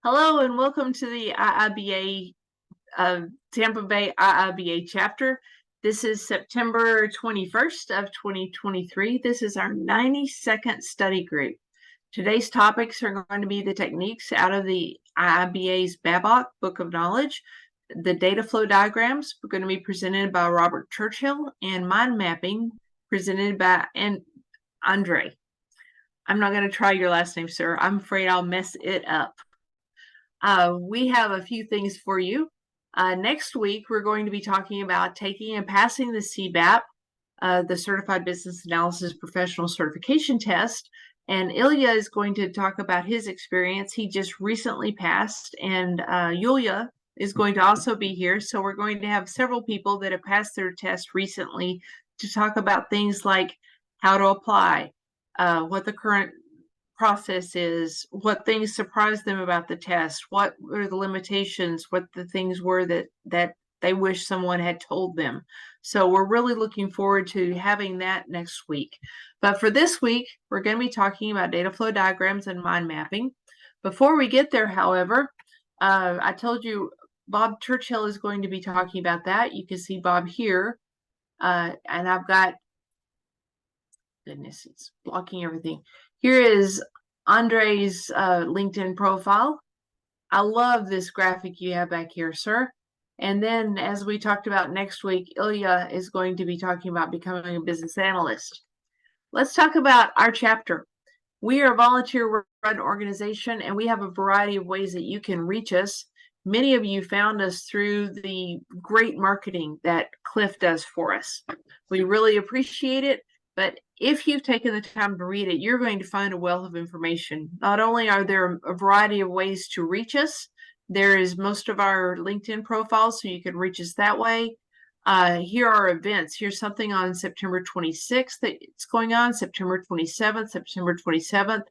Hello and welcome to the IIBA Tampa Bay IIBA chapter. This is September 21st of 2023. This is our 92nd study group. Today's topics are going to be the techniques out of the IIBA's BABOK Book of Knowledge. The data flow diagrams are going to be presented by Robert Churchill, and mind mapping presented by Andrei. I'm not going to try your last name, sir. I'm afraid I'll mess it up. We have a few things for you. Next week, we're going to be talking about taking and passing the CBAP, the Certified Business Analysis Professional Certification Test. And Ilya is going to talk about his experience. He just recently passed, and Yulia is going to also be here. So we're going to have several people that have passed their test recently to talk about things like how to apply, what the current process is, what things surprised them about the test, what were the limitations, what the things were that they wish someone had told them. So we're really looking forward to having that next week. But for this week, we're going to be talking about data flow diagrams and mind mapping. Before we get there, however, I told you Bob Churchill is going to be talking about that. You can see Bob here. And I've got, goodness, it's blocking everything. Here is Andrei's LinkedIn profile. I love this graphic you have back here, sir. And then, as we talked about next week, Ilya is going to be talking about becoming a business analyst. Let's talk about our chapter. We are a volunteer-run organization, and we have a variety of ways that you can reach us. Many of you found us through the great marketing that Cliff does for us. We really appreciate it. But if you've taken the time to read it, you're going to find a wealth of information. Not only are there a variety of ways to reach us, there is most of our LinkedIn profiles, so you can reach us that way. Here are events. Here's something on September 26th that's going on, September 27th,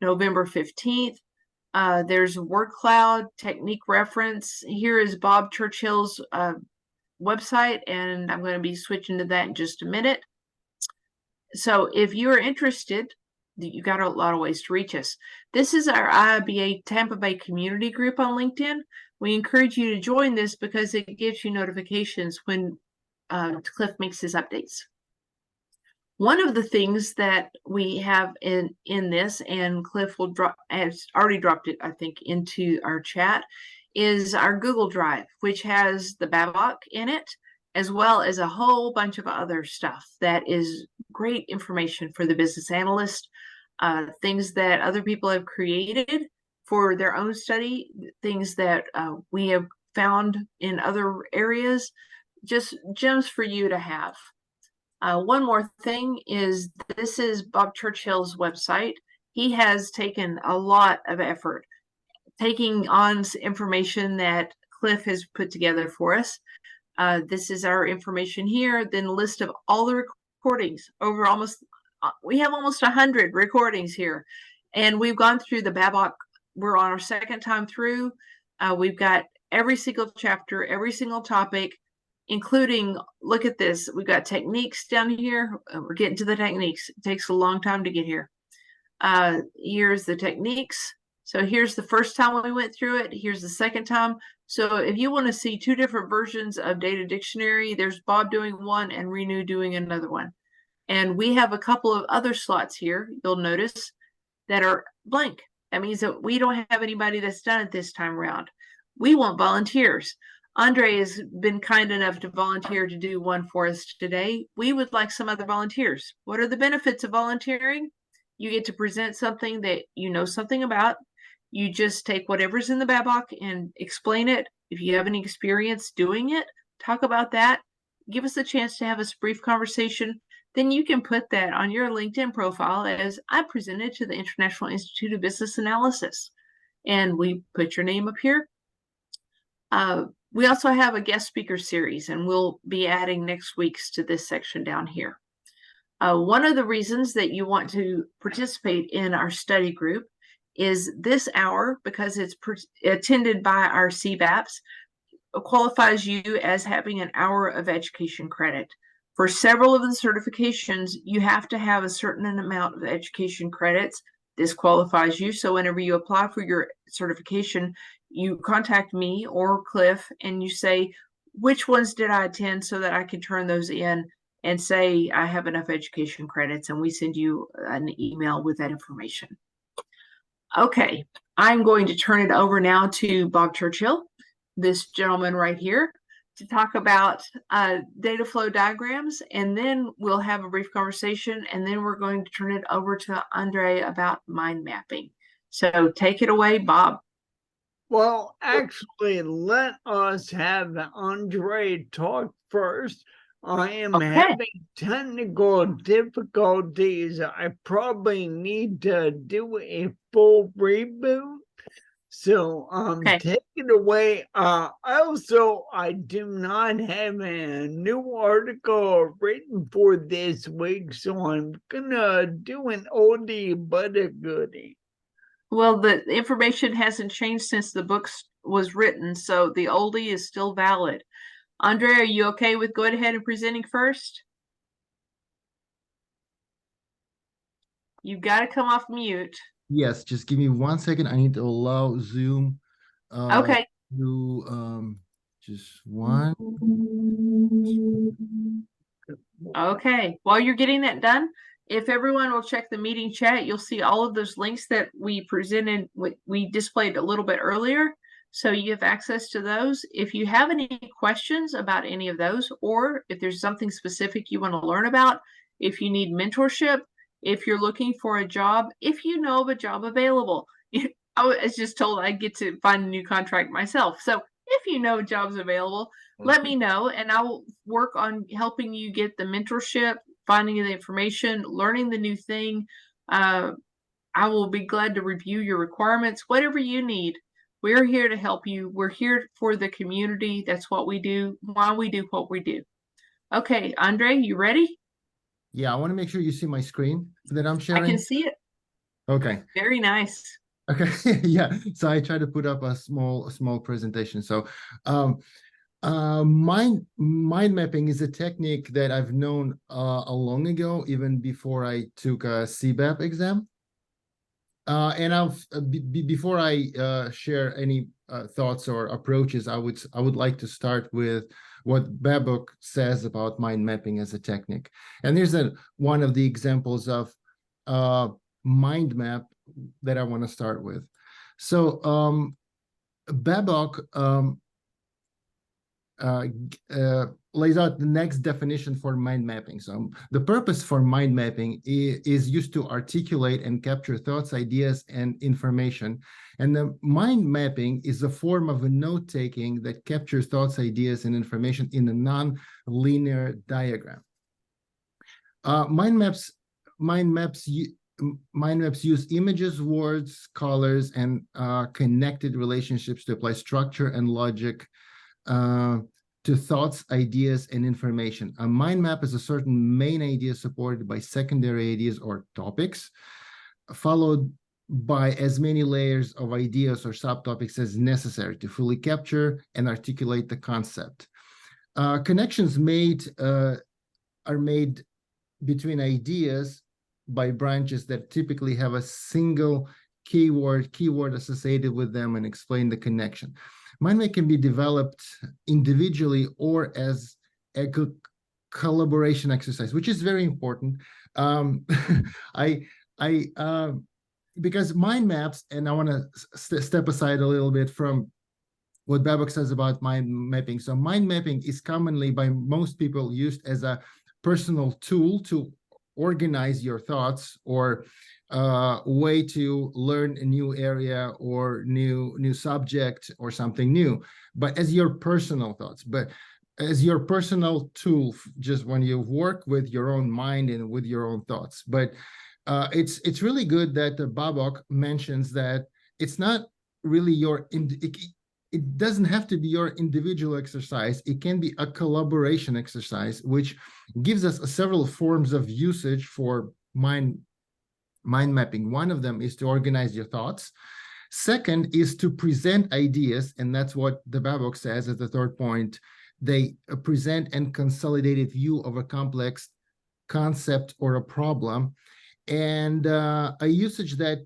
November 15th. There's a word cloud, technique reference. Here is Bob Churchill's website, and I'm going to be switching to that in just a minute. So if you're interested, you got a lot of ways to reach us. This is our IIBA Tampa Bay community group on LinkedIn. We encourage you to join this because it gives you notifications when Cliff makes his updates. One of the things that we have in this, and Cliff will has already dropped it, I think, into our chat, is our Google Drive, which has the BABOK in it, as well as a whole bunch of other stuff that is great information for the business analyst, things that other people have created for their own study, things that we have found in other areas, just gems for you to have. One more thing is, this is Bob Churchill's website. He has taken a lot of effort taking on information that Cliff has put together for us. This is our information here, then a list of all the recordings over we have almost 100 recordings here. And we've gone through the BABOK. We're on our second time through. We've got every single chapter, every single topic, including, look at this. We've got techniques down here. We're getting to the techniques. It takes a long time to get here. Here's the techniques. So here's the first time we went through it. Here's the second time. So if you want to see two different versions of Data Dictionary, there's Bob doing one and Renew doing another one. And we have a couple of other slots here, you'll notice, that are blank. That means that we don't have anybody that's done it this time around. We want volunteers. Andrei has been kind enough to volunteer to do one for us today. We would like some other volunteers. What are the benefits of volunteering? You get to present something that you know something about. You just take whatever's in the BABOK and explain it. If you have any experience doing it, talk about that. Give us a chance to have a brief conversation. Then you can put that on your LinkedIn profile as, I presented to the International Institute of Business Analysis. And we put your name up here. We also have a guest speaker series, and we'll be adding next week's to this section down here. One of the reasons that you want to participate in our study group is this hour, because it's attended by our CBAPs, qualifies you as having an hour of education credit. For several of the certifications, you have to have a certain amount of education credits. this qualifies you. So whenever you apply for your certification, you contact me or Cliff and you say, which ones did I attend so that I can turn those in and say I have enough education credits, and we send you an email with that information. Okay, I'm going to turn it over now to Bob Churchill, this gentleman right here, to talk about data flow diagrams, and then we'll have a brief conversation, and then we're going to turn it over to Andrei about mind mapping. So take it away, Bob. Well, actually, let us have Andrei talk first. I am having technical difficulties. I probably need to do a full reboot. So take it away. Also, I do not have a new article written for this week, so I'm gonna do an oldie but a goodie. Well, the information hasn't changed since the book was written, so the oldie is still valid. Andrei, are you okay with going ahead and presenting first? You've got to come off mute. Yes, just give me 1 second. I need to allow Zoom. Okay. To just one. Okay. While you're getting that done, if everyone will check the meeting chat, you'll see all of those links that we presented, we displayed a little bit earlier. So you have access to those. If you have any questions about any of those, or if there's something specific you want to learn about, if you need mentorship, if you're looking for a job, if you know of a job available, I was just told I get to find a new contract myself. So if you know jobs available, let me know, and I will work on helping you get the mentorship, finding the information, learning the new thing. I will be glad to review your requirements, whatever you need. We're here to help you. We're here for the community. That's what we do, why we do what we do. Okay, Andrei, you ready? Yeah, I want to make sure you see my screen that I'm sharing. I can see it. Okay. Very nice. Okay. Yeah. So I try to put up a small presentation. So mind mapping is a technique that I've known a long ago, even before I took a CBAP exam. And before I share any thoughts or approaches, I would like to start with what BABOK says about mind mapping as a technique. And here's one of the examples of mind map that I want to start with. So BABOK lays out the next definition for mind mapping. So the purpose for mind mapping is used to articulate and capture thoughts, ideas, and information. And the mind mapping is a form of a note-taking that captures thoughts, ideas, and information in a non-linear diagram. Mind maps use images, words, colors, and connected relationships to apply structure and logic to thoughts, ideas, and information. A mind map is a certain main idea supported by secondary ideas or topics, followed by as many layers of ideas or subtopics as necessary to fully capture and articulate the concept. Connections are made between ideas by branches that typically have a single keyword associated with them and explain the connection. Mind map can be developed individually or as a collaboration exercise, which is very important. Because mind maps, and I want to step aside a little bit from what BABOK says about mind mapping. So mind mapping is commonly by most people used as a personal tool to organize your thoughts or way to learn a new area or new subject or something new, but as your personal thoughts, but as your personal tool, just when you work with your own mind and with your own thoughts. But it's really good that BABOK mentions that it's not really it doesn't have to be your individual exercise. It can be a collaboration exercise, which gives us several forms of usage for mind mapping. One of them is to organize your thoughts. Second is to present ideas, and that's what the BABOK says as the third point. They present and consolidated view of a complex concept or a problem. And a usage that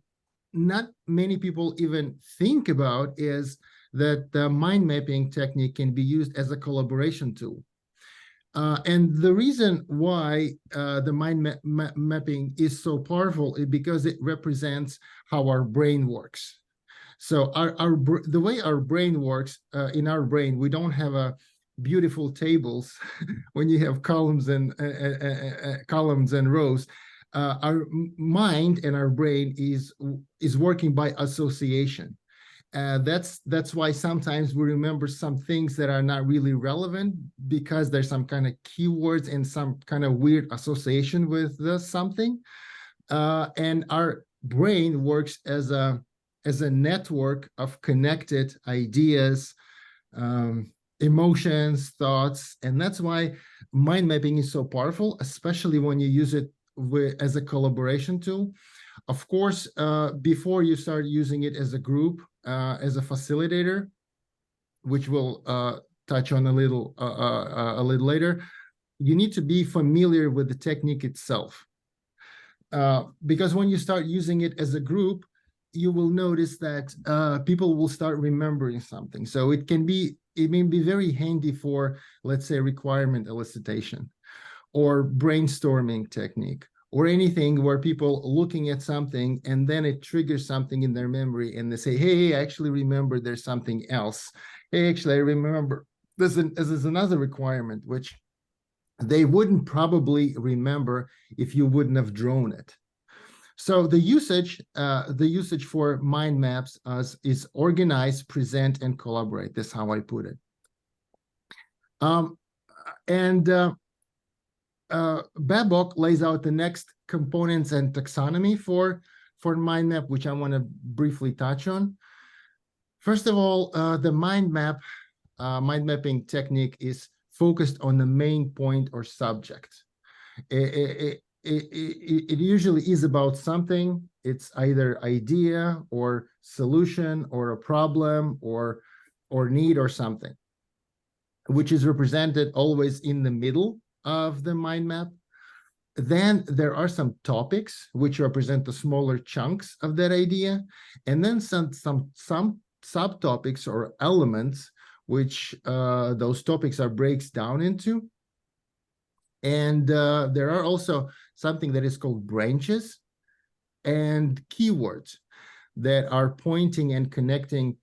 not many people even think about is that the mind mapping technique can be used as a collaboration tool. And the reason why the mind mapping is so powerful is because it represents how our brain works. So the way our brain works, in our brain, we don't have a beautiful tables when you have columns and rows. Our mind and our brain is working by association. That's why sometimes we remember some things that are not really relevant because there's some kind of keywords and some kind of weird association with something. And our brain works as a network of connected ideas, emotions, thoughts, and that's why mind mapping is so powerful, especially when you use it as a collaboration tool. Of course, before you start using it as a group, as a facilitator, which we'll touch on a little later, you need to be familiar with the technique itself. Because when you start using it as a group, you will notice that people will start remembering something. So it may be very handy for, let's say, requirement elicitation or brainstorming technique, or anything where people looking at something and then it triggers something in their memory and they say, hey, I actually remember there's something else. Hey, actually, I remember this is another requirement, which they wouldn't probably remember if you wouldn't have drawn it. So the usage for mind maps is organize, present, and collaborate. That's how I put it. BABOK lays out the next components and taxonomy for mind map, which I want to briefly touch on. First of all, the mind mapping technique is focused on the main point or subject. It usually is about something. It's either idea or solution or a problem or need or something, which is represented always in the middle of the mind map. Then there are some topics which represent the smaller chunks of that idea, and then some subtopics or elements which those topics are breaks down into. And there are also something that is called branches and keywords that are pointing and connecting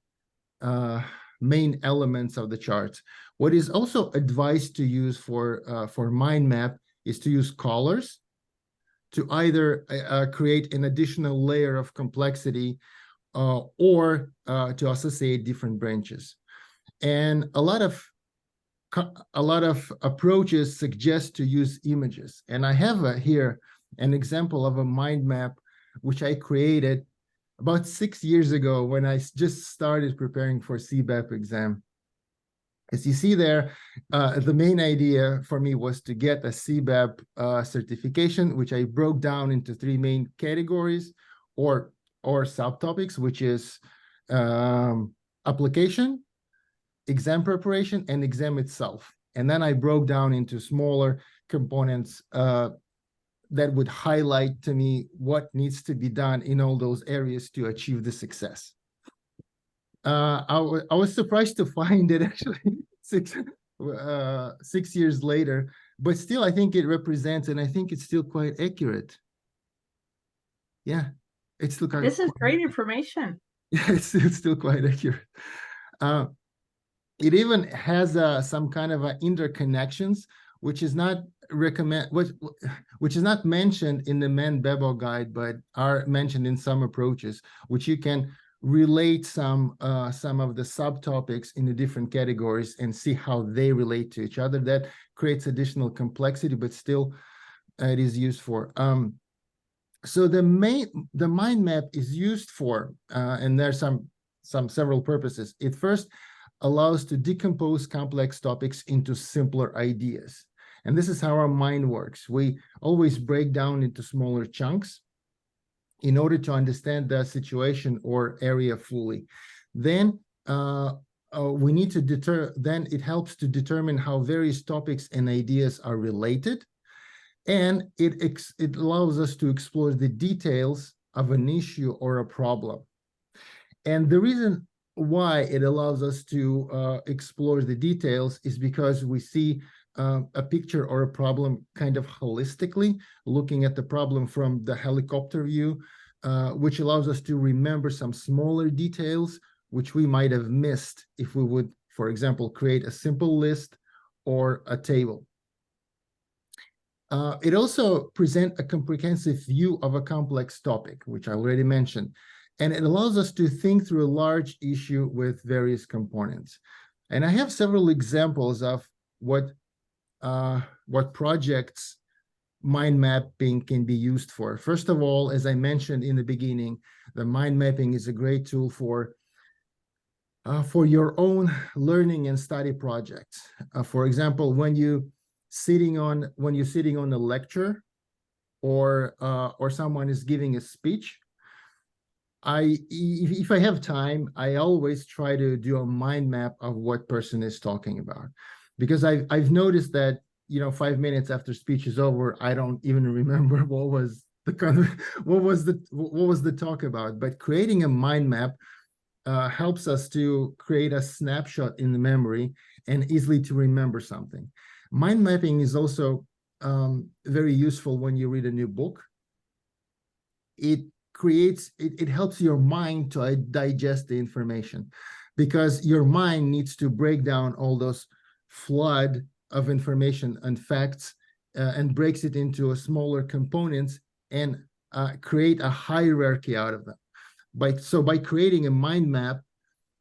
main elements of the chart. What is also advised to use for mind map is to use colors to either create an additional layer of complexity or to associate different branches. And a lot of approaches suggest to use images. And I have here an example of a mind map which I created about 6 years ago when I just started preparing for CBAP exam. As you see there, the main idea for me was to get a CBAP certification, which I broke down into 3 main categories or subtopics, which is application, exam preparation, and exam itself. And then I broke down into smaller components that would highlight to me what needs to be done in all those areas to achieve the success. I was surprised to find it actually 6 years later, but still I think it represents, and I think it's still quite accurate. Yeah, it's still This is great information. Yeah, it's still quite accurate. It even has some kind of interconnections, which is not which is not mentioned in the MEN BABOK guide, but are mentioned in some approaches, which you can relate some of the subtopics in the different categories and see how they relate to each other. That creates additional complexity, but still it is used for. So the mind map is used for, and there's several purposes. It first allows to decompose complex topics into simpler ideas. And this is how our mind works. We always break down into smaller chunks in order to understand the situation or area fully. Then we need to then it helps to determine how various topics and ideas are related. And it allows us to explore the details of an issue or a problem. And the reason why it allows us to explore the details is because we see a picture or a problem kind of holistically, looking at the problem from the helicopter view, which allows us to remember some smaller details which we might have missed if we would, for example, create a simple list or a table. It also presents a comprehensive view of a complex topic, which I already mentioned, and it allows us to think through a large issue with various components. And I have several examples of what projects mind mapping can be used for. First of all, as I mentioned in the beginning, the mind mapping is a great tool for your own learning and study projects. For example, when you're sitting on a lecture, or someone is giving a speech, if I have time, I always try to do a mind map of what person is talking about, because I've noticed that 5 minutes after speech is over, I don't even remember what was the talk about. But creating a mind map helps us to create a snapshot in the memory and easily to remember something. Mind mapping is also very useful when you read a new book. It helps your mind to digest the information, because your mind needs to break down all those flood of information and facts and breaks it into smaller components and create a hierarchy out of them. By creating a mind map,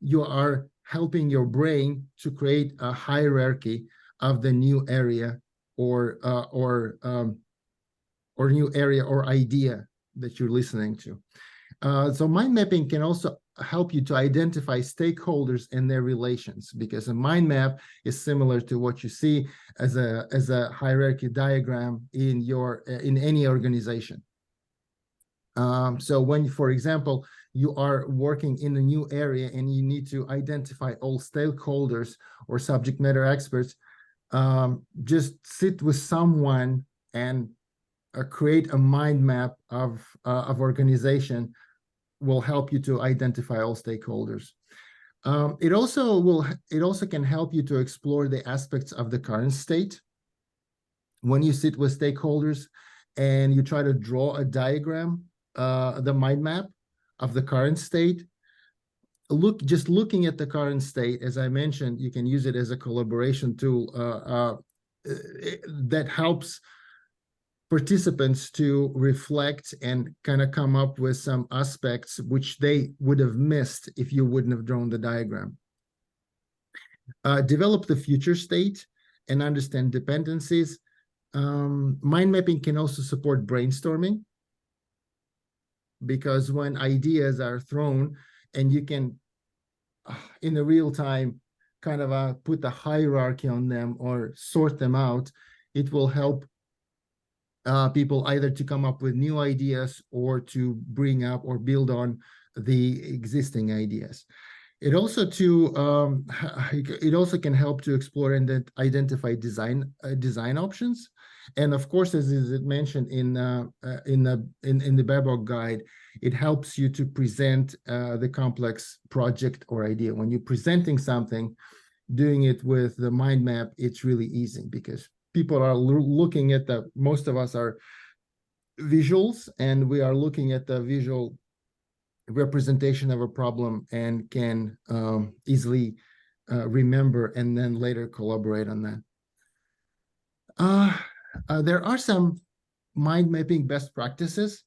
you are helping your brain to create a hierarchy of the new area or new area or idea that you're listening to. So mind mapping can also help you to identify stakeholders and their relations, because a mind map is similar to what you see as a hierarchy diagram in any organization. So when, for example, you are working in a new area and you need to identify all stakeholders or subject matter experts, just sit with someone and create a mind map of organization will help you to identify all stakeholders. It also can help you to explore the aspects of the current state. When you sit with stakeholders and you try to draw a diagram, the mind map of the current state, just looking at the current state, as I mentioned, you can use it as a collaboration tool that helps participants to reflect and kind of come up with some aspects which they would have missed if you wouldn't have drawn the diagram. Develop the future state and understand dependencies. Mind mapping can also support brainstorming, because when ideas are thrown and you can, in the real time, kind of put the hierarchy on them or sort them out, it will help people either to come up with new ideas or to bring up or build on the existing ideas. It also can help to explore and identify design options. And of course, as is mentioned in the BABOK guide, it helps you to present the complex project or idea. When you're presenting something, doing it with the mind map, it's really easy, because people are looking at most of us are visuals, and we are looking at the visual representation of a problem and can easily remember and then later collaborate on that. There are some mind mapping best practices.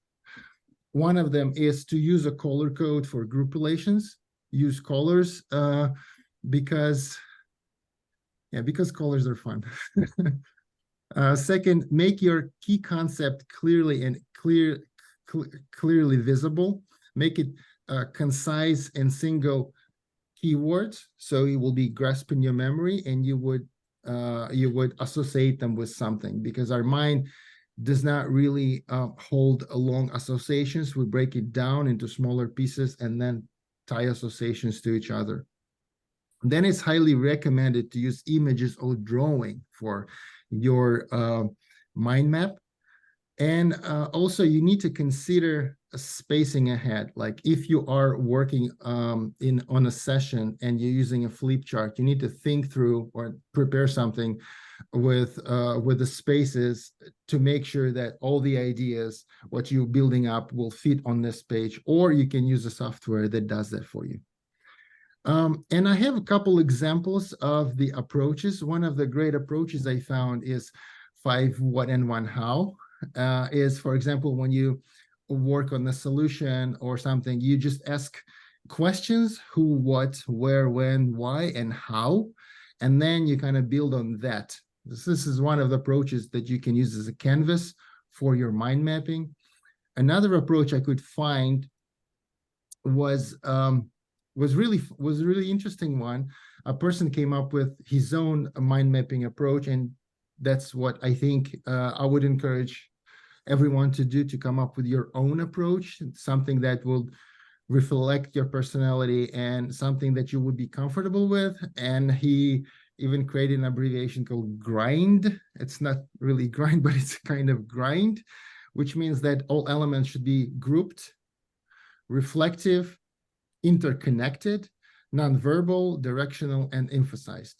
One of them is to use a color code for group relations. Use colors because colors are fun. Second, make your key concept clearly visible. Make it concise and single keywords, so it will be grasped in your memory, and you would associate them with something, because our mind does not really hold long associations. We break it down into smaller pieces and then tie associations to each other. Then it's highly recommended to use images or drawing for your mind map, And also, you need to consider spacing ahead. Like if you are working on a session and you're using a flip chart, you need to think through or prepare something with the spaces to make sure that all the ideas, what you're building up, will fit on this page. Or you can use a software that does that for you. And I have a couple examples of the approaches. One of the great approaches I found is 5 what and 1 how. Is, for example, when you work on the solution or something, you just ask questions: who, what, where, when, why, and how, and then you kind of build on that. This is one of the approaches that you can use as a canvas for your mind mapping. Another approach I could find was really interesting one. A person came up with his own mind mapping approach, and that's what I think I would encourage everyone to do, to come up with your own approach, something that will reflect your personality and something that you would be comfortable with. And he even created an abbreviation called GRIND. It's not really grind, but it's kind of grind, which means that all elements should be grouped, reflective, interconnected, nonverbal, directional, and emphasized,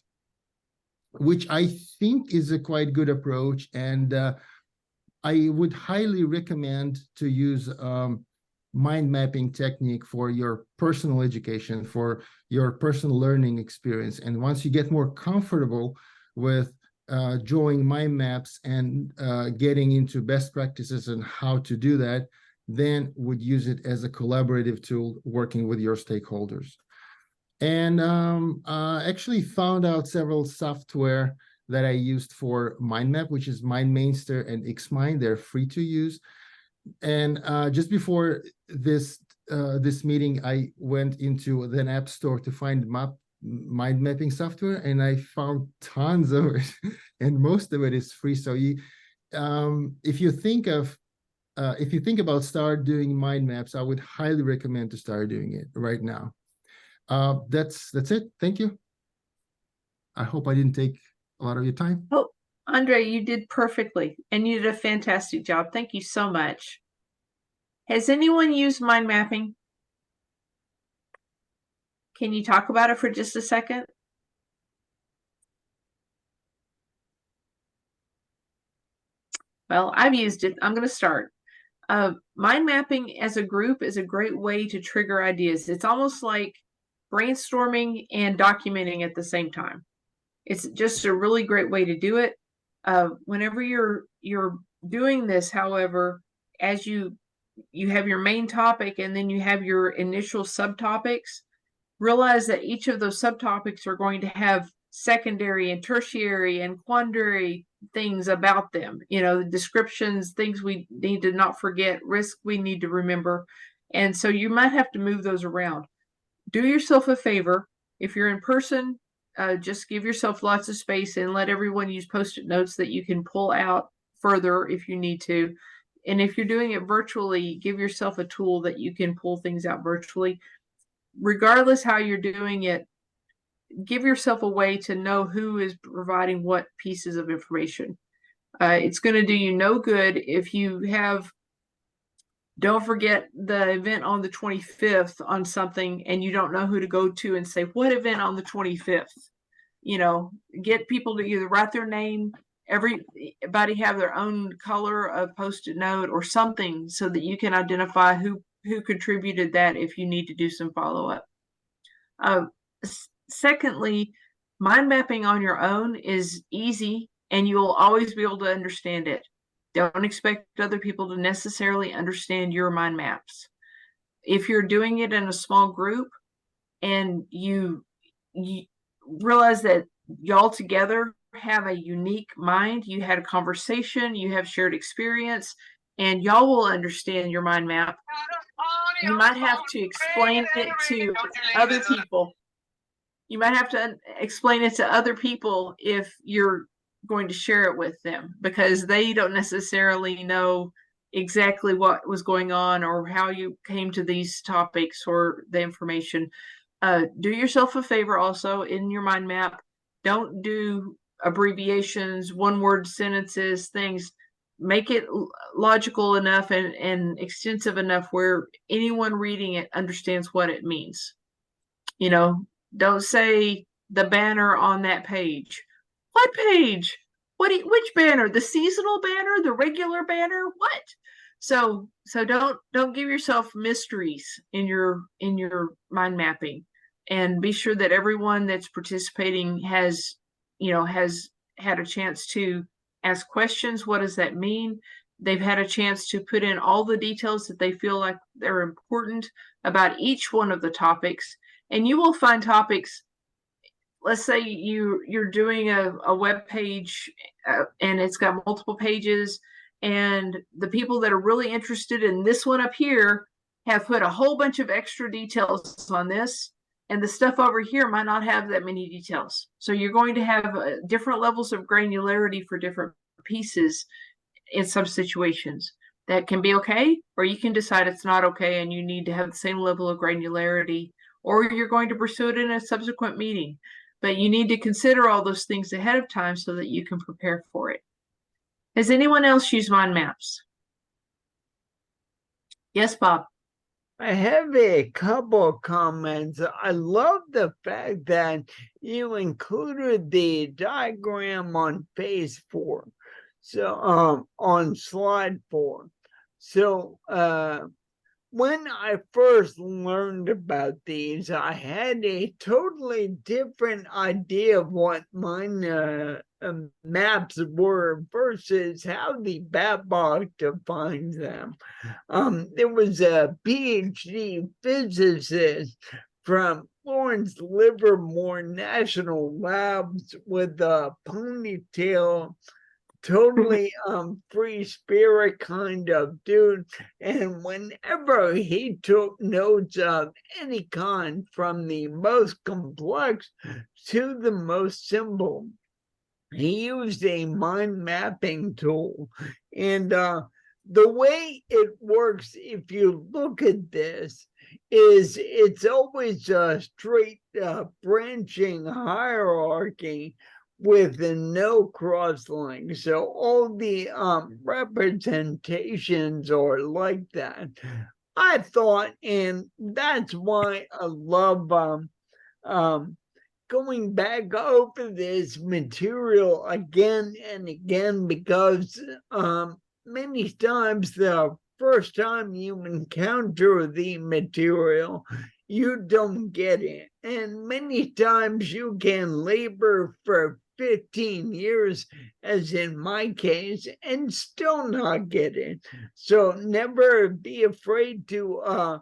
which I think is a quite good approach. And I would highly recommend to use mind mapping technique for your personal education, for your personal learning experience. And once you get more comfortable with drawing mind maps and getting into best practices and how to do that, then would use it as a collaborative tool working with your stakeholders. And actually found out several software that I used for mind map, which is MindMaster and Xmind. They're free to use. And just before this meeting, I went into the app store to find mind mapping software, and I found tons of it, and most of it is free. So you, if you think about start doing mind maps, I would highly recommend to start doing it right now. That's it. Thank you. I hope I didn't take a lot of your time. Oh, Andrei, you did perfectly, and you did a fantastic job. Thank you so much. Has anyone used mind mapping? Can you talk about it for just a second? Well, I've used it. I'm going to start. Mind mapping as a group is a great way to trigger ideas. It's almost like brainstorming and documenting at the same time. It's just a really great way to do it. Whenever you're doing this, however, as you have your main topic and then you have your initial subtopics, realize that each of those subtopics are going to have secondary and tertiary and quaternary things about them. You know, the descriptions, things we need to not forget, risk we need to remember. And so you might have to move those around. Do yourself a favor. If you're in person, just give yourself lots of space and let everyone use Post-it notes that you can pull out further if you need to. And if you're doing it virtually, give yourself a tool that you can pull things out virtually. Regardless how you're doing it, give yourself a way to know who is providing what pieces of information. It's going to do you no good if you have, don't forget the event on the 25th on something and you don't know who to go to and say, what event on the 25th? You know, get people to either write their name, everybody have their own color of Post-it note or something so that you can identify who contributed that if you need to do some follow-up. Secondly, mind mapping on your own is easy and you'll always be able to understand it. Don't expect other people to necessarily understand your mind maps. If you're doing it in a small group and you realize that y'all together have a unique mind, you had a conversation, you have shared experience, and y'all will understand your mind map, you might have to explain it to other people. You might have to explain it to other people if you're going to share it with them, because they don't necessarily know exactly what was going on or how you came to these topics or the information. Do yourself a favor also in your mind map. Don't do abbreviations, one-word sentences, things. make it logical enough and extensive enough where anyone reading it understands what it means. You know, don't say the banner on that page. What page? Which banner? The seasonal banner? The regular banner? What? So don't give yourself mysteries in your mind mapping, and be sure that everyone that's participating has had a chance to ask questions. What does that mean? They've had a chance to put in all the details that they feel like they're important about each one of the topics. And you will find topics. Let's say you're doing a web page and it's got multiple pages, and the people that are really interested in this one up here have put a whole bunch of extra details on this, and the stuff over here might not have that many details. So you're going to have different levels of granularity for different pieces in some situations. That can be okay, or you can decide it's not okay and you need to have the same level of granularity, or you're going to pursue it in a subsequent meeting. But you need to consider all those things ahead of time so that you can prepare for it. Has anyone else used mind maps? Yes, Bob. I have a couple of comments. I love the fact that you included the diagram on page 4. So on slide 4. So when I first learned about these, I had a totally different idea of what mind maps were versus how the BABOK defines them. There was a PhD physicist from Lawrence Livermore National Labs with a ponytail, totally free spirit kind of dude, and whenever he took notes of any kind, from the most complex to the most simple, he used a mind mapping tool. And the way it works, if you look at this, is it's always a straight branching hierarchy with no cross-link. So all the representations are like that. I thought, and that's why I love going back over this material again and again, because many times the first time you encounter the material, you don't get it. And many times you can labor for 15 years, as in my case, and still not get it. So never be afraid to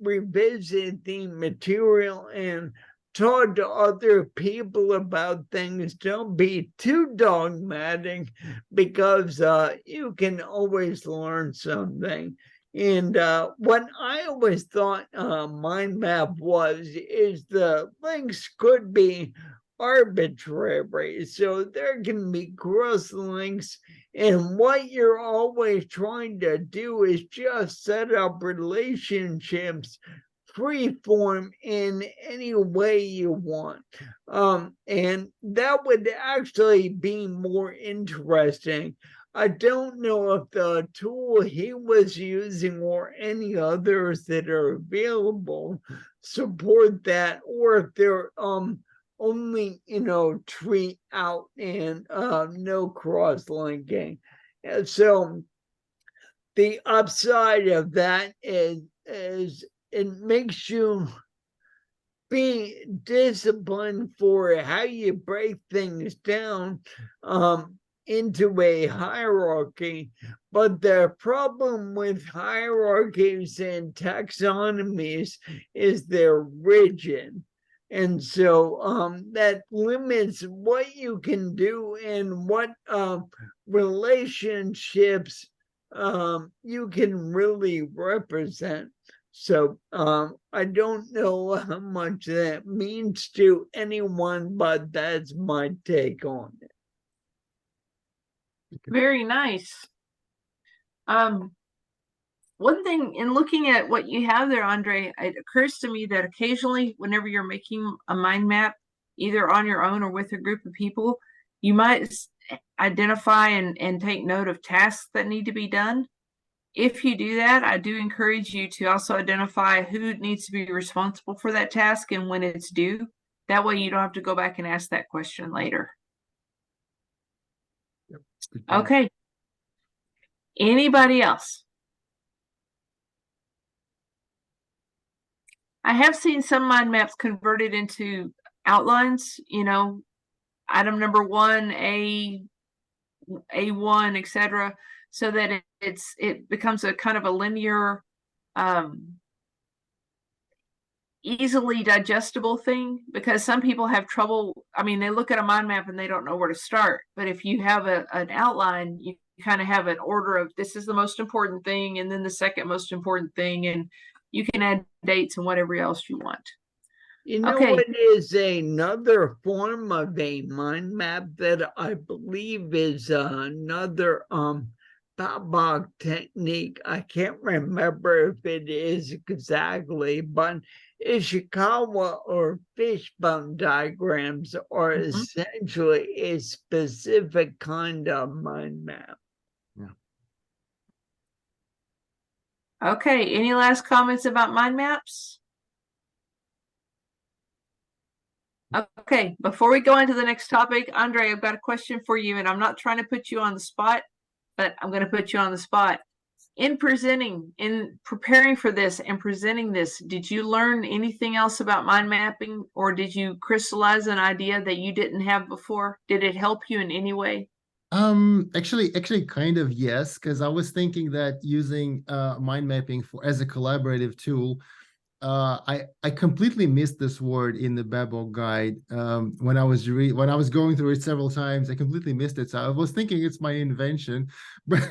revisit the material and talk to other people about things. Don't be too dogmatic, because you can always learn something. And what I always thought mind map is the links could be arbitrary. So there can be cross links, and what you're always trying to do is just set up relationships free form in any way you want. And that would actually be more interesting. I don't know if the tool he was using or any others that are available support that, or if they're only, tree out and no cross-linking. And so the upside of that is it makes you be disciplined for how you break things down into a hierarchy. But the problem with hierarchies and taxonomies is they're rigid. And so that limits what you can do and what relationships you can really represent. So I don't know how much that means to anyone, but that's my take on it. Very nice. One thing, in looking at what you have there, Andrei, it occurs to me that occasionally, whenever you're making a mind map, either on your own or with a group of people, You might identify and take note of tasks that need to be done. If you do that, I do encourage you to also identify who needs to be responsible for that task and when it's due. That way you don't have to go back and ask that question later. Yep. Good point. Okay. Anybody else? I have seen some mind maps converted into outlines, you know, item number 1, A1, etc., so that it becomes a kind of a linear, easily digestible thing, because some people have trouble. I mean, they look at a mind map and they don't know where to start. But if you have an outline, you kind of have an order of this is the most important thing, and then the second most important thing, and you can add dates and whatever else you want. You know Okay. what is another form of a mind map that I believe is another BABOK technique? I can't remember if it is exactly, but Ishikawa or fishbone diagrams are essentially a specific kind of mind map. Okay, any last comments about mind maps? Okay, before we go into the next topic, Andrei, I've got a question for you, and I'm not trying to put you on the spot, but I'm going to put you on the spot. In preparing for this and presenting this, did you learn anything else about mind mapping, or did you crystallize an idea that you didn't have before? Did it help you in any way? Actually kind of yes, because I was thinking that using mind mapping as a collaborative tool, I completely missed this word in the BABOK guide. When I was going through it several times, I completely missed it. So I was thinking it's my invention, but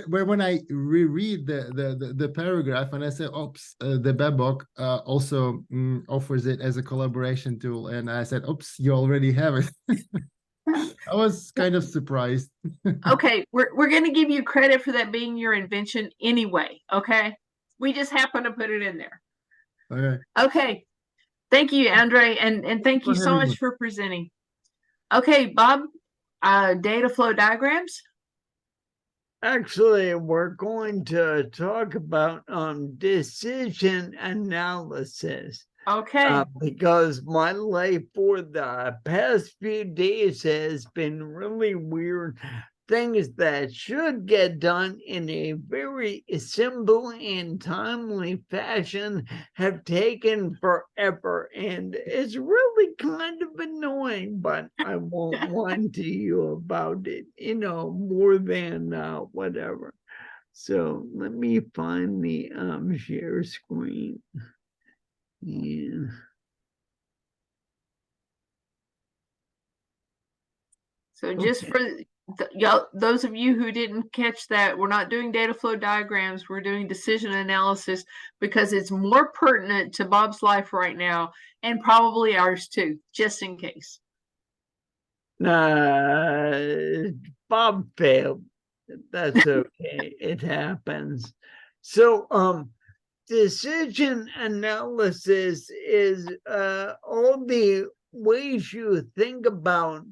when I reread the paragraph and I said, oops, the BABOK also offers it as a collaboration tool, and I said, oops, you already have it. I was kind of surprised. Okay, we're going to give you credit for that being your invention anyway. Okay, we just happen to put it in there. Okay. Okay, thank you, Andrei, and thank you so much for presenting. Okay, Bob, data flow diagrams. Actually, we're going to talk about decision analysis. Okay. Because my life for the past few days has been really weird. Things that should get done in a very simple and timely fashion have taken forever, and it's really kind of annoying, but I won't lie to you about it, you know, more than whatever. So let me find the share screen. Yeah. So just for those of you who didn't catch that, we're not doing data flow diagrams, we're doing decision analysis because it's more pertinent to Bob's life right now, and probably ours too, just in case. Bob failed. That's okay. It happens. So decision analysis is all the ways you think about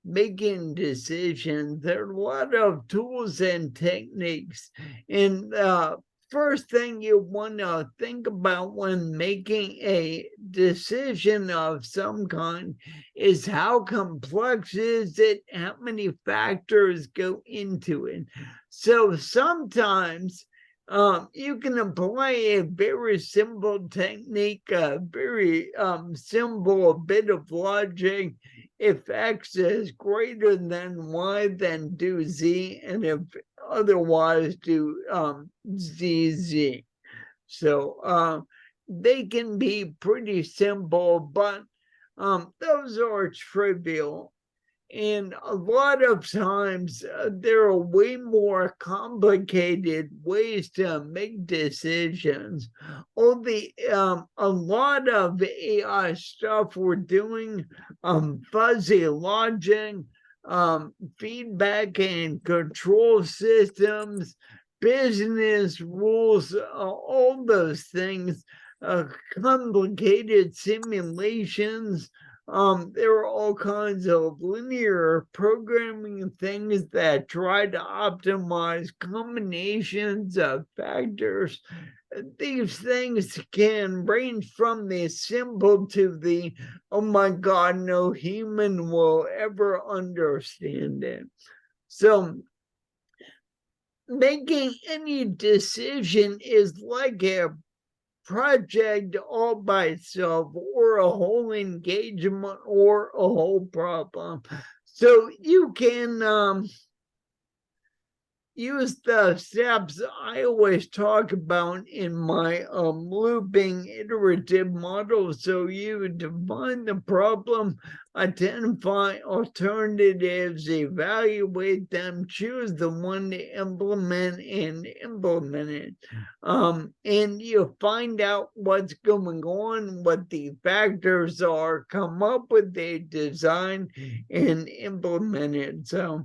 making decisions. There are a lot of tools and techniques. And first thing you want to think about when making a decision of some kind is how complex is it? How many factors go into it? So sometimes you can apply a very simple technique, a very simple bit of logic. If X is greater than Y, then do Z, and if otherwise do ZZ. So they can be pretty simple, but those are trivial. And a lot of times there are way more complicated ways to make decisions. Only a lot of AI stuff we're doing, fuzzy logic, feedback and control systems, business rules, all those things, complicated simulations, There are all kinds of linear programming things that try to optimize combinations of factors. These things can range from the simple to the, oh my God, no human will ever understand it. So making any decision is like a project all by itself, or a whole engagement, or a whole problem. So you can use the steps I always talk about in my looping iterative model. So you define the problem, identify alternatives, evaluate them, choose the one to implement, and implement it. And you find out what's going on, what the factors are, come up with a design, and implement it. So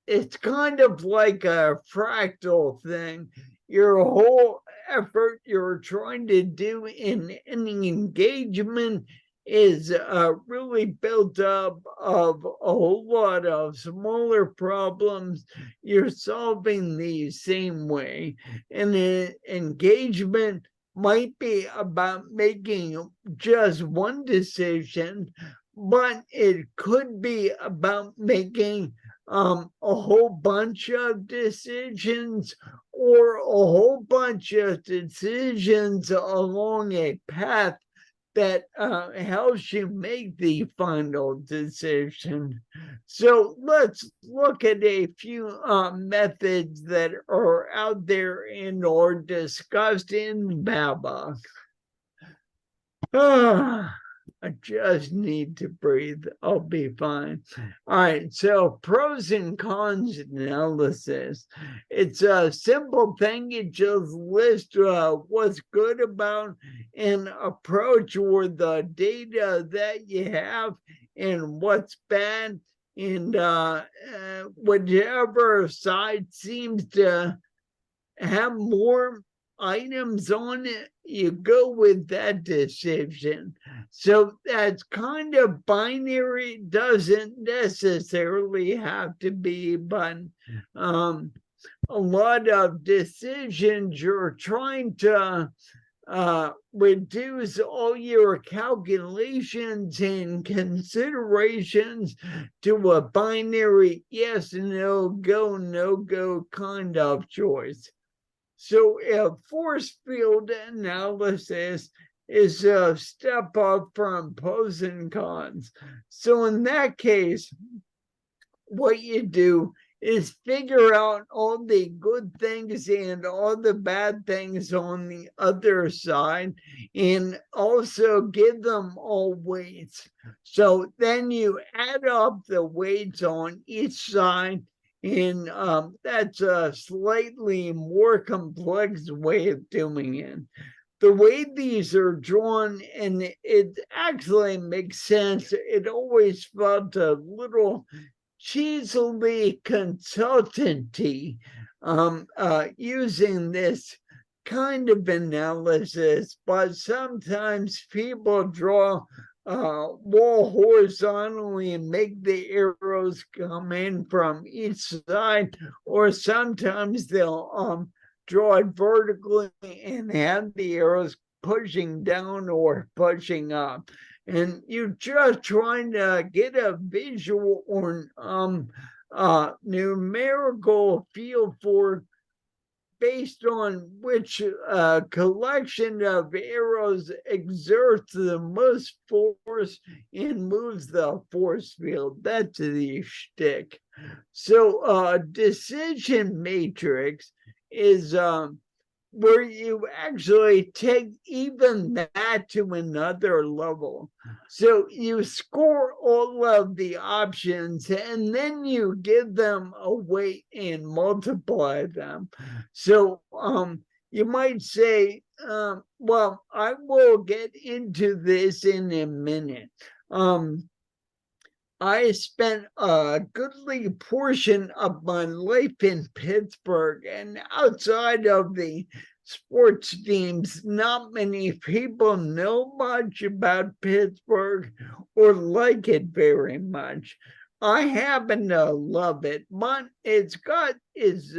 it's kind of like a fractal thing. Your whole effort you're trying to do in any engagement is really built up of a whole lot of smaller problems you're solving the same way. And an engagement might be about making just one decision, but it could be about making a whole bunch of decisions, or a whole bunch of decisions along a path that helps you make the final decision. So let's look at a few methods that are out there and are discussed in BABOK. I just need to breathe. I'll be fine. All right. So pros and cons analysis. It's a simple thing. You just list what's good about an approach or the data that you have, and what's bad. And whichever side seems to have more items on it, you go with that decision. So that's kind of binary, doesn't necessarily have to be, but a lot of decisions you're trying to reduce all your calculations and considerations to a binary yes, no, go, no go kind of choice. So a force field analysis is a step up from pros and cons. So in that case, what you do is figure out all the good things and all the bad things on the other side, and also give them all weights. So then you add up the weights on each side, and that's a slightly more complex way of doing it. The way these are drawn, and it actually makes sense, it always felt a little cheesily consultancy using this kind of analysis, but sometimes people draw wall horizontally and make the arrows come in from each side, or sometimes they'll draw it vertically and have the arrows pushing down or pushing up. And you're just trying to get a visual or numerical feel for, based on which collection of arrows exerts the most force and moves the force field. That's the shtick. So decision matrix is where you actually take even that to another level. So you score all of the options, and then you give them a weight and multiply them. So you might say, well, I will get into this in a minute. I spent a goodly portion of my life in Pittsburgh, and outside of the sports teams. Not many people know much about Pittsburgh or like it very much. I happen to love it, but it's got its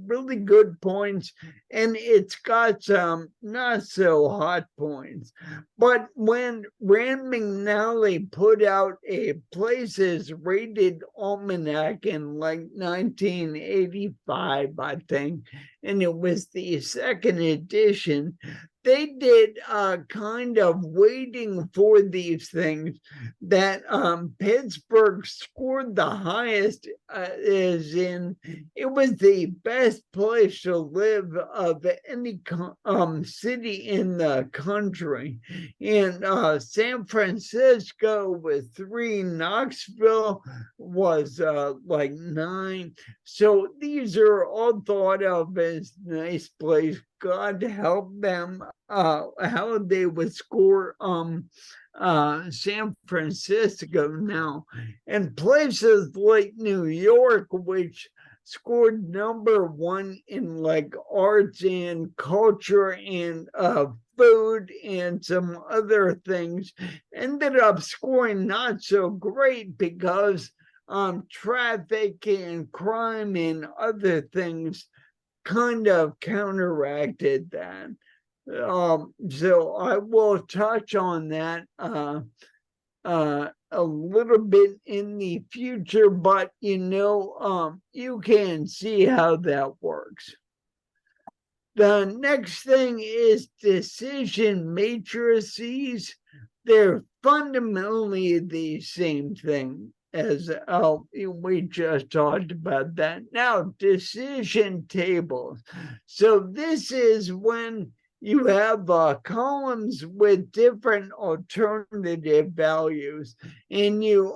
really good points, and it's got some not so hot points. But when Rand McNally put out a Places Rated Almanac in like 1985, I think, and it was the second edition, they did kind of waiting for these things that Pittsburgh scored the highest, as in it was the best place to live of any city in the country. And San Francisco with 3, Knoxville was like 9. So these are all thought of as nice place. God help them how they would score San Francisco now. And places like New York, which scored #1 in like arts and culture and food and some other things, ended up scoring not so great because traffic and crime and other things kind of counteracted that. So I will touch on that a little bit in the future, but you can see how that works. The next thing is decision matrices. They're fundamentally the same thing as we just talked about that. Now, decision tables. So this is when you have columns with different alternative values, and you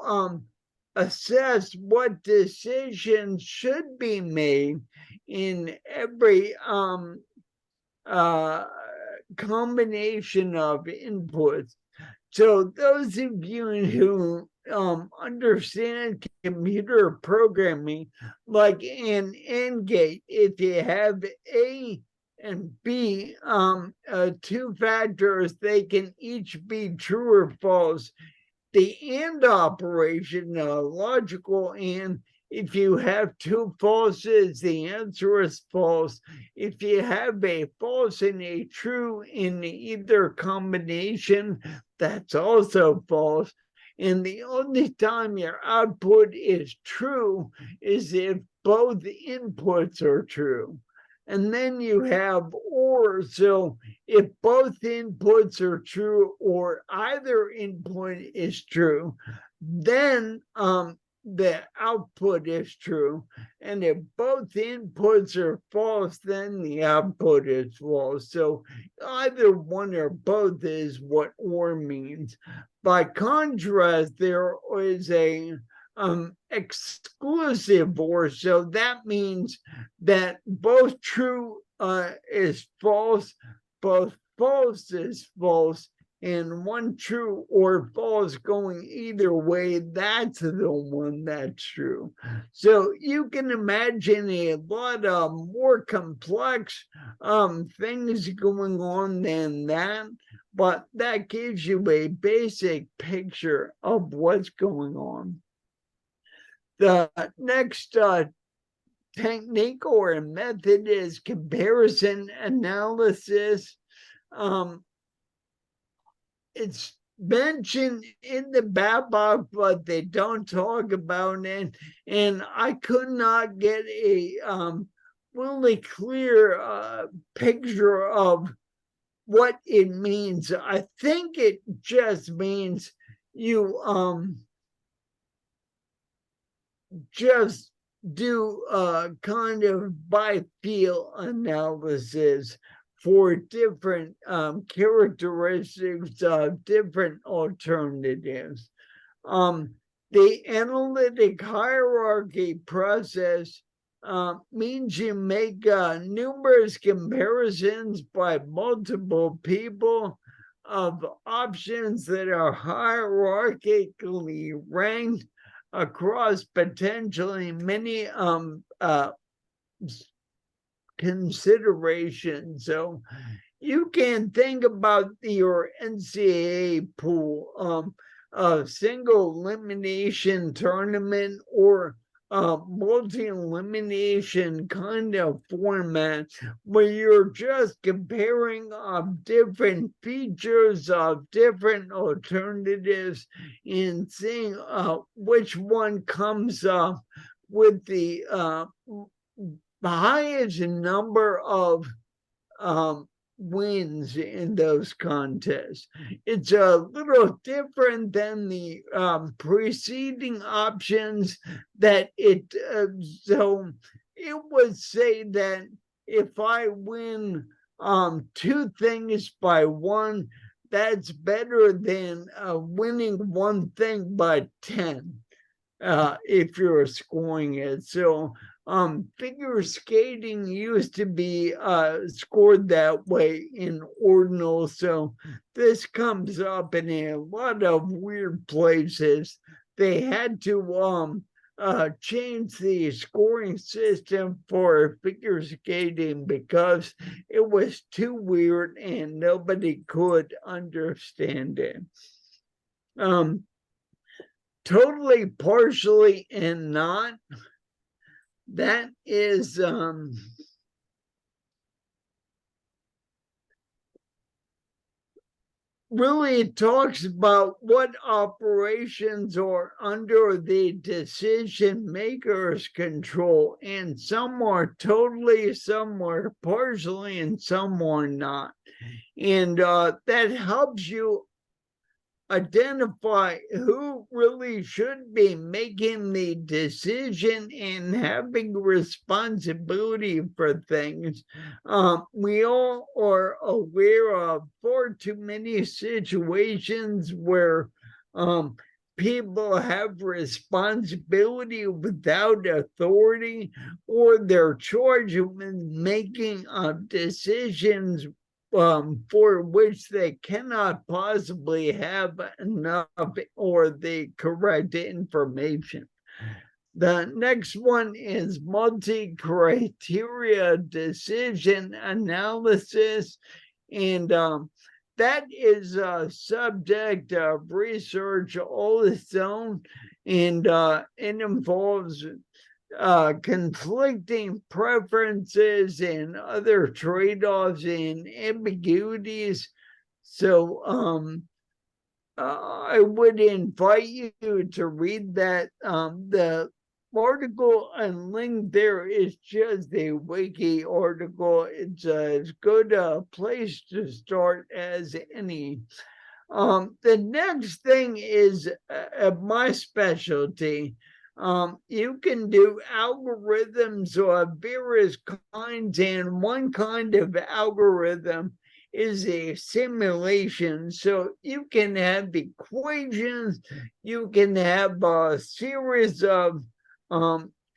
assess what decisions should be made in every combination of inputs. So those of you who understand computer programming, like in NGate, if you have A and B, 2 factors, they can each be true or false. The AND operation, logical AND, if you have 2 falses, the answer is false. If you have a false and a true in either combination, that's also false. And the only time your output is true is if both inputs are true. And then you have OR. So if both inputs are true or either input is true, then the output is true. And if both inputs are false, then the output is false. So either one or both is what OR means. By contrast, there is a exclusive OR. So that means that both true is false, both false is false, and one true or false going either way, that's the one that's true. So you can imagine a lot of more complex things going on than that, but that gives you a basic picture of what's going on. The next technique or method is comparison analysis. It's mentioned in the BABOK, but they don't talk about it. And I could not get a really clear picture of what it means. I think it just means you just do kind of by feel analysis for different characteristics of different alternatives. The analytic hierarchy process means you make numerous comparisons by multiple people of options that are hierarchically ranked across potentially many consideration. So you can think about your NCAA pool, a single elimination tournament or a multi-elimination kind of format where you're just comparing different features of different alternatives and seeing which one comes up with the highest number of wins in those contests. It's a little different than the preceding options that so it would say that if I win 2 things by 1, that's better than winning 1 thing by 10 if you're scoring it. So figure skating used to be scored that way in ordinal. So this comes up in a lot of weird places. They had to change the scoring system for figure skating because it was too weird and nobody could understand it. Totally, partially, and not. That is really talks about what operations are under the decision maker's control, and some are totally, some are partially, and some are not. And that helps you identify who really should be making the decision and having responsibility for things. We all are aware of far too many situations where people have responsibility without authority, or they're charged with making decisions for which they cannot possibly have enough or the correct information. The next one is multi-criteria decision analysis, and that is a subject of research all its own, and it involves conflicting preferences and other trade-offs and ambiguities. So I would invite you to read that. The article and link there is just a wiki article. It's as good a place to start as any. The next thing is my specialty. You can do algorithms of various kinds, and one kind of algorithm is a simulation. So you can have equations, you can have a series of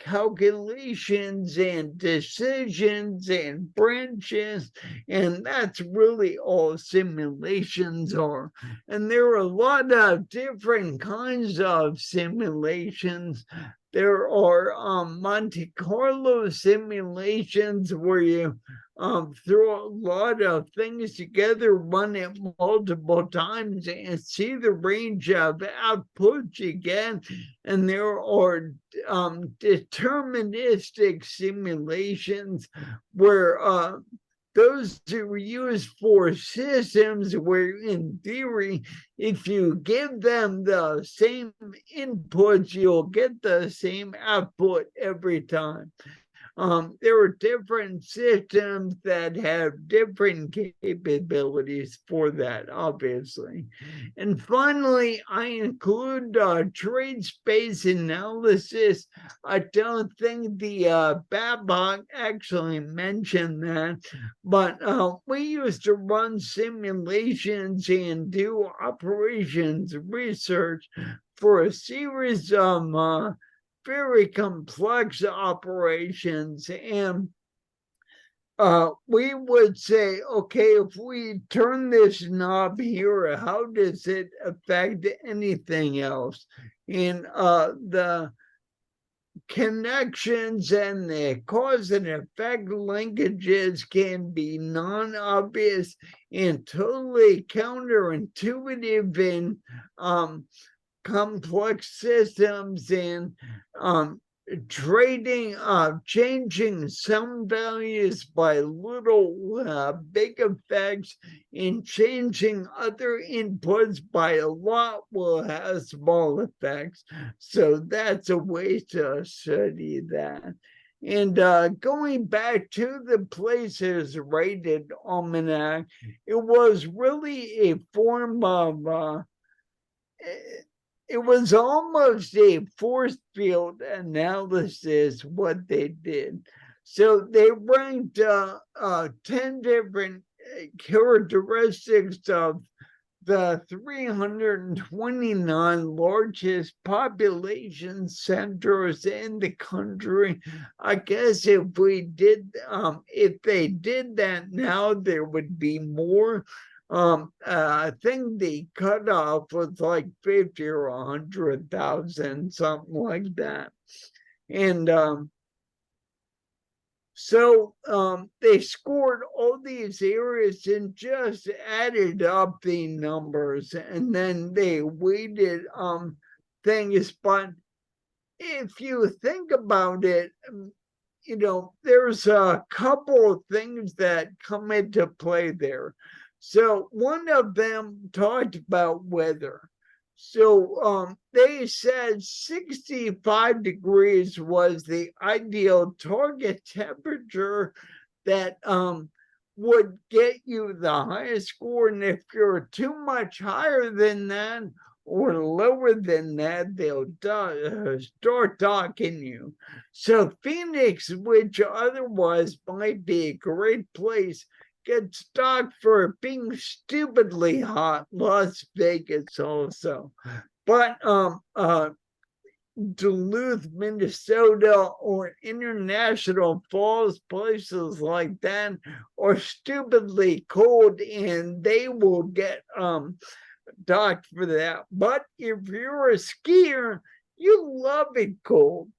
calculations and decisions and branches, and that's really all simulations are. And there are a lot of different kinds of simulations. There are Monte Carlo simulations where you throw a lot of things together, run it multiple times, and see the range of outputs you get. And there are deterministic simulations where those are used for systems where, in theory, if you give them the same inputs, you'll get the same output every time. There are different systems that have different capabilities for that, obviously. And finally, I include trade space analysis. I don't think the BABOK actually mentioned that, but we used to run simulations and do operations research for a series of very complex operations, and we would say, okay, if we turn this knob here, how does it affect anything else? And the connections and the cause and effect linkages can be non-obvious and totally counterintuitive in complex systems, and changing some values by little big effects, and changing other inputs by a lot will have small effects. So that's a way to study that. And going back to the Places Rated Almanac, it was really a form of it was almost a force field analysis what they did. So they ranked 10 different characteristics of the 329 largest population centers in the country. I guess if they did that now, there would be more. I think the cutoff was like 50 or 100,000, something like that. And so they scored all these areas and just added up the numbers, and then they weighted things. But if you think about it, you know, there's a couple of things that come into play there. So one of them talked about weather. So they said 65 degrees was the ideal target temperature that would get you the highest score. And if you're too much higher than that or lower than that, they'll start docking you. So Phoenix, which otherwise might be a great place, gets docked for being stupidly hot. Las Vegas also. But Duluth, Minnesota, or International Falls, places like that are stupidly cold, and they will get docked for that. But if you're a skier, you love it cold.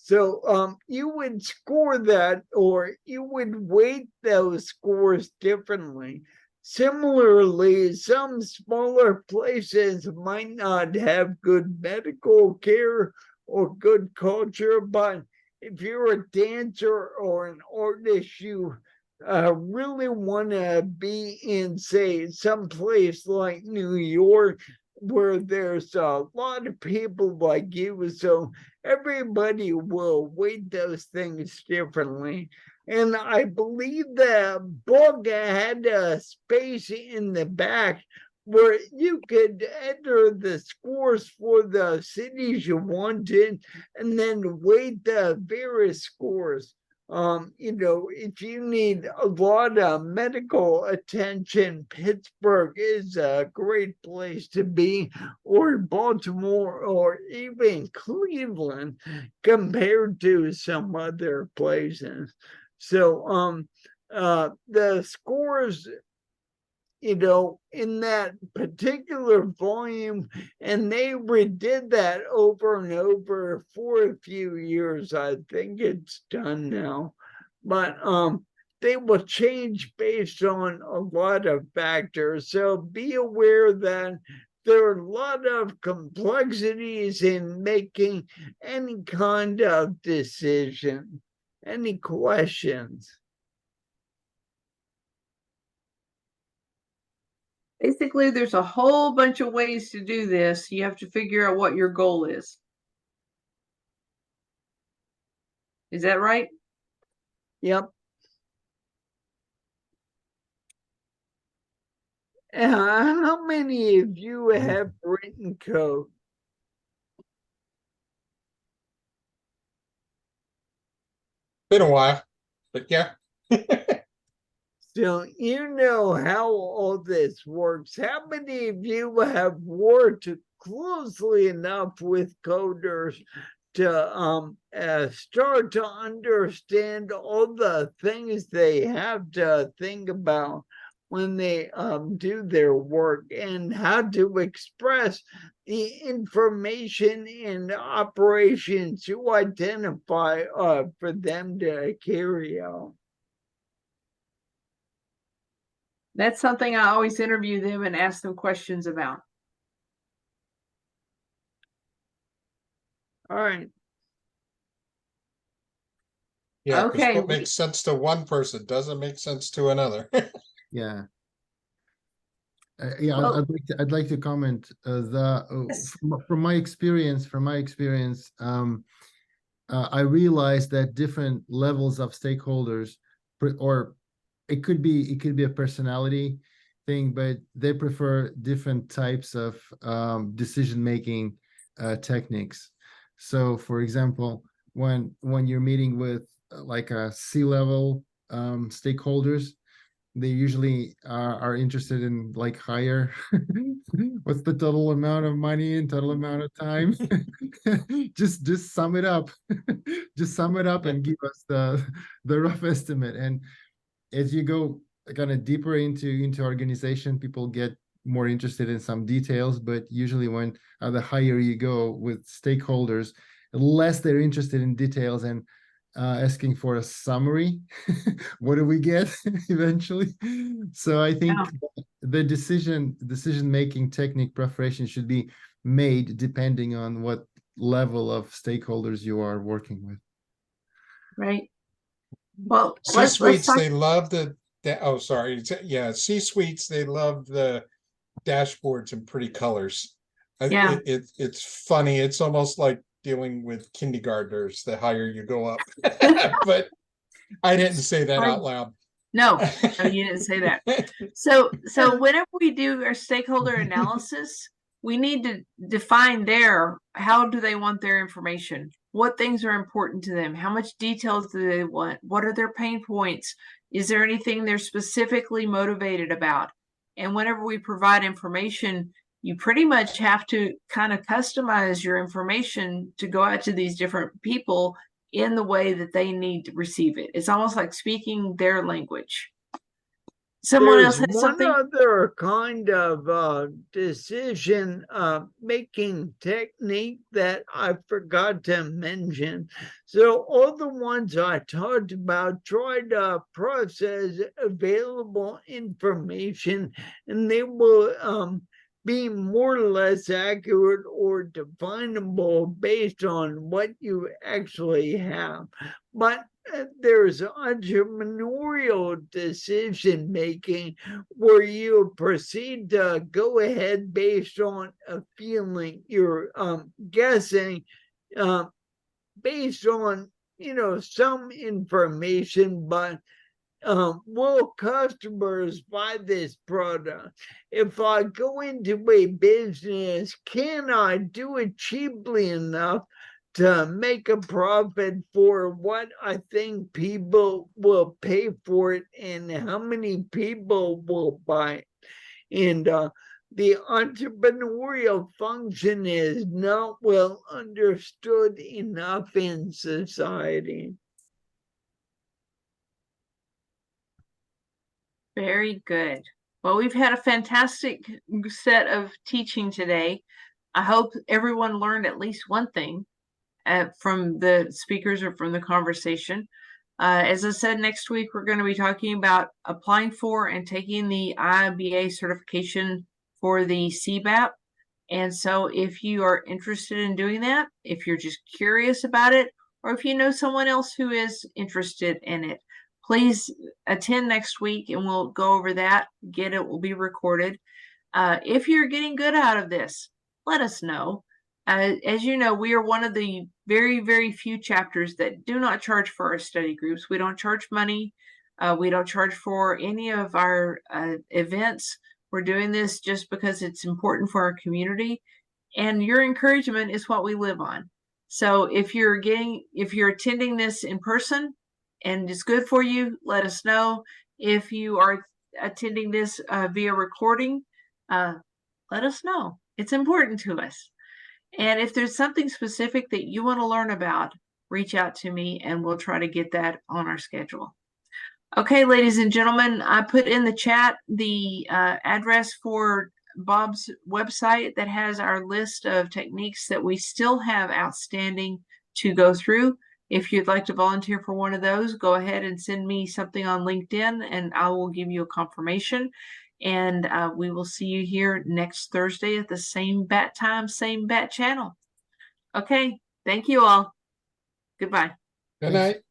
So you would score that, or you would weight those scores differently. Similarly, some smaller places might not have good medical care or good culture, but if you're a dancer or an artist, you really want to be in, say, some place like New York, where there's a lot of people like you. So everybody will weight those things differently. And I believe the book had a space in the back where you could enter the scores for the cities you wanted and then weight the various scores. You know, if you need a lot of medical attention, Pittsburgh is a great place to be, or Baltimore, or even Cleveland, compared to some other places. So the scores, you know, in that particular volume, and they redid that over and over for a few years. I think it's done now, but they will change based on a lot of factors. So be aware that there are a lot of complexities in making any kind of decision. Any questions? Basically, there's a whole bunch of ways to do this. You have to figure out what your goal is. Is that right? Yep. How many of you have written code? Been a while, but yeah. So you know how all this works. How many of you have worked closely enough with coders to start to understand all the things they have to think about when they do their work, and how to express the information and operations you identify for them to carry out. That's something I always interview them and ask them questions about. All right. Yeah, because Okay, what makes sense to one person doesn't make sense to another. Yeah. Yeah, Well- I'd like to comment Yes. from my experience, I realized that different levels of stakeholders, or it could be a personality thing, but they prefer different types of decision-making techniques. So, for example, when you're meeting with like a C-level stakeholders, they usually are interested in like higher what's the total amount of money and total amount of time. just sum it up. Just sum it up and give us the rough estimate. And as you go kind of deeper into organization, people get more interested in some details, but usually when the higher you go with stakeholders, less they're interested in details and asking for a summary. What do we get eventually? So I think the decision-making technique preparation should be made depending on what level of stakeholders you are working with. Right. Well, let's C-suites, talk. they love oh, sorry. Yeah, C-suites, they love the dashboards in pretty colors. Yeah. It's funny. It's almost like dealing with kindergartners the higher you go up. But I didn't say that out loud. No, you didn't say that. So whenever we do our stakeholder analysis, we need to define how do they want their information? What things are important to them? How much details do they want? What are their pain points? Is there anything they're specifically motivated about? And whenever we provide information, you pretty much have to kind of customize your information to go out to these different people in the way that they need to receive it. It's almost like speaking their language. Someone else has something? One other kind of decision making technique that I forgot to mention. So all the ones I talked about try to process available information, and they will be more or less accurate or definable based on what you actually have. But there's entrepreneurial decision making where you proceed to go ahead based on a feeling. You're guessing based on some information, but will customers buy this product? If I go into a business, can I do it cheaply enough to make a profit for what I think people will pay for it, and how many people will buy it? And the entrepreneurial function is not well understood enough in society. Very good. Well, we've had a fantastic set of teaching today. I hope everyone learned at least one thing from the speakers or from the conversation. As I said, next week we're going to be talking about applying for and taking the IIBA certification for the CBAP. And so if you are interested in doing that, if you're just curious about it, or if you know someone else who is interested in it, please attend next week and we'll go over that. It will be recorded. If you're getting good out of this, let us know. As you know, we are one of the very, very few chapters that do not charge for our study groups. We don't charge money. We don't charge for any of our events. We're doing this just because it's important for our community. And your encouragement is what we live on. So if you're attending this in person and it's good for you, let us know. If you are attending this via recording, let us know. It's important to us. And if there's something specific that you want to learn about, reach out to me and we'll try to get that on our schedule. Okay, ladies and gentlemen, I put in the chat the address for Bob's website that has our list of techniques that we still have outstanding to go through. If you'd like to volunteer for one of those, go ahead and send me something on LinkedIn and I will give you a confirmation. And we will see you here next Thursday at the same bat time, same bat channel. Okay, thank you all. Goodbye. Good night.